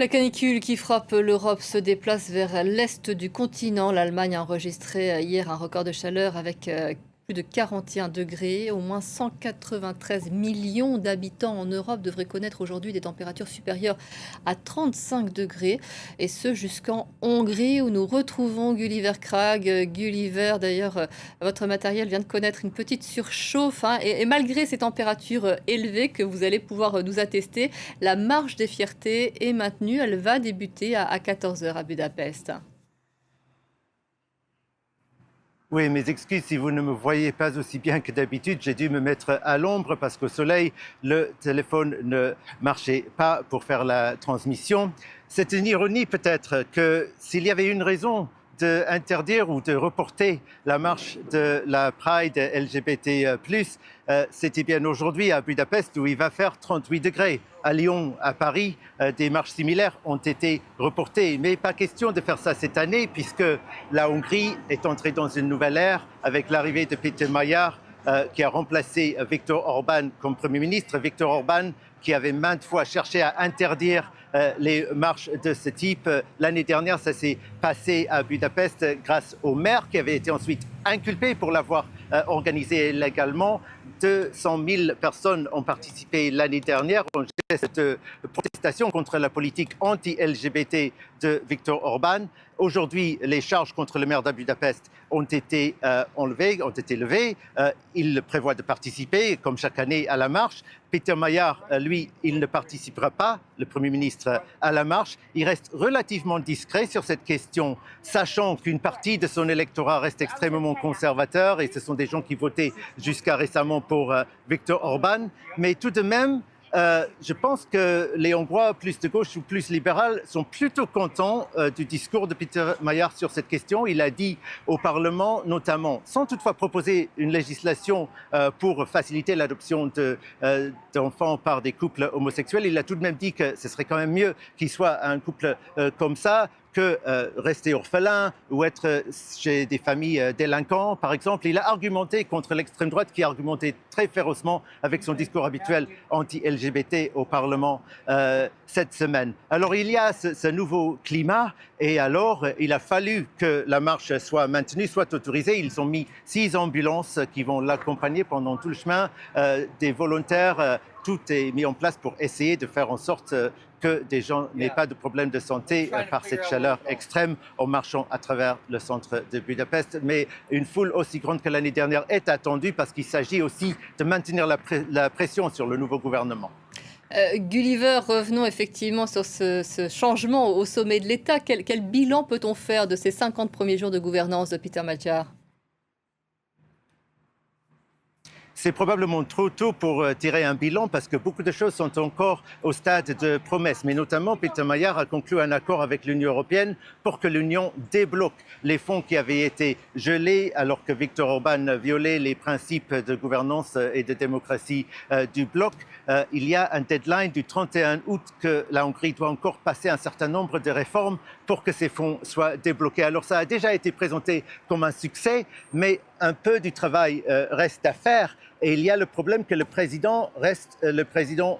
La canicule qui frappe l'Europe se déplace vers l'est du continent. L'Allemagne a enregistré hier un record de chaleur avec plus de 41 degrés. Au moins 193 millions d'habitants en Europe devraient connaître aujourd'hui des températures supérieures à 35 degrés. Et ce jusqu'en Hongrie où nous retrouvons Gulliver Krag. Gulliver, d'ailleurs, votre matériel vient de connaître une petite surchauffe, hein, et malgré ces températures élevées que vous allez pouvoir nous attester, la marche des fiertés est maintenue. Elle va débuter à 14 heures à Budapest. Oui, mes excuses si vous ne me voyez pas aussi bien que d'habitude. J'ai dû me mettre à l'ombre parce qu'au soleil, le téléphone ne marchait pas pour faire la transmission. C'est une ironie peut-être que s'il y avait une raison d'interdire ou de reporter la marche de la Pride LGBT+, c'était bien aujourd'hui à Budapest où il va faire 38 degrés. À Lyon, à Paris, des marches similaires ont été reportées. Mais pas question de faire ça cette année puisque la Hongrie est entrée dans une nouvelle ère avec l'arrivée de Péter Mayer qui a remplacé Viktor Orban comme Premier ministre. Viktor Orban qui avait maintes fois cherché à interdire les marches de ce type. L'année dernière, ça s'est passé à Budapest grâce au maire qui avait été ensuite inculpé pour l'avoir organisé illégalement. 200 000 personnes ont participé l'année dernière au geste de protestation contre la politique anti-LGBT de Viktor Orban. Aujourd'hui, les charges contre le maire de Budapest ont été levées. Il prévoit de participer, comme chaque année, à la marche. Peter Mayer, lui, il ne participera pas, le Premier ministre, à la marche. Il reste relativement discret sur cette question, sachant qu'une partie de son électorat reste extrêmement conservateur et ce sont des gens qui votaient jusqu'à récemment pour Viktor Orban. Mais tout de même, je pense que les Hongrois, plus de gauche ou plus libéraux, sont plutôt contents du discours de Peter Mayer sur cette question. Il a dit au Parlement, notamment, sans toutefois proposer une législation pour faciliter l'adoption d'enfants par des couples homosexuels, il a tout de même dit que ce serait quand même mieux qu'il soit un couple comme ça que rester orphelin ou être chez des familles délinquants, par exemple. Il a argumenté contre l'extrême droite qui a argumenté très férocement avec son discours habituel anti-LGBT au Parlement cette semaine. Alors il y a ce nouveau climat et alors il a fallu que la marche soit maintenue, soit autorisée. Ils ont mis 6 ambulances qui vont l'accompagner pendant tout le chemin, des volontaires. Tout est mis en place pour essayer de faire en sorte que des gens n'aient pas de problème de santé par cette chaleur extrême en marchant à travers le centre de Budapest. Mais une foule aussi grande que l'année dernière est attendue parce qu'il s'agit aussi de maintenir la pression sur le nouveau gouvernement. Gulliver, revenons effectivement sur ce changement au sommet de l'État. Quel bilan peut-on faire de ces 50 premiers jours de gouvernance de Peter Mayer ? C'est probablement trop tôt pour tirer un bilan parce que beaucoup de choses sont encore au stade de promesse. Mais notamment, Peter Mayer a conclu un accord avec l'Union européenne pour que l'Union débloque les fonds qui avaient été gelés alors que Viktor Orban violait les principes de gouvernance et de démocratie du bloc. Il y a un deadline du 31 août que la Hongrie doit encore passer un certain nombre de réformes pour que ces fonds soient débloqués. Alors ça a déjà été présenté comme un succès, mais un peu du travail reste à faire. Et il y a le problème que le président reste le président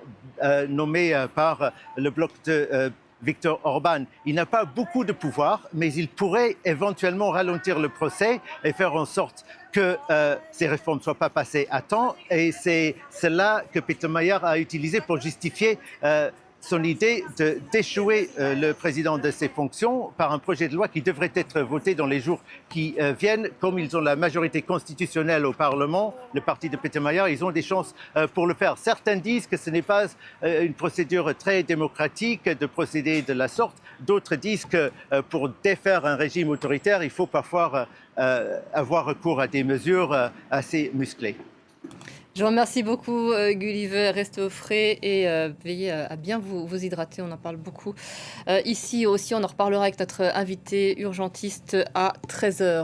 nommé par le bloc de Viktor Orban. Il n'a pas beaucoup de pouvoir, mais il pourrait éventuellement ralentir le procès et faire en sorte que ces réformes ne soient pas passées à temps. Et c'est cela que Peter Mayer a utilisé pour justifier son idée d'échouer le président de ses fonctions par un projet de loi qui devrait être voté dans les jours qui viennent. Comme ils ont la majorité constitutionnelle au Parlement, le parti de Peter Mayer, ils ont des chances pour le faire. Certains disent que ce n'est pas une procédure très démocratique de procéder de la sorte. D'autres disent que pour défaire un régime autoritaire, il faut parfois avoir recours à des mesures assez musclées. Je vous remercie beaucoup, Gulliver. Restez au frais et veillez à bien vous hydrater. On en parle beaucoup. Ici aussi, on en reparlera avec notre invité urgentiste à 13 heures.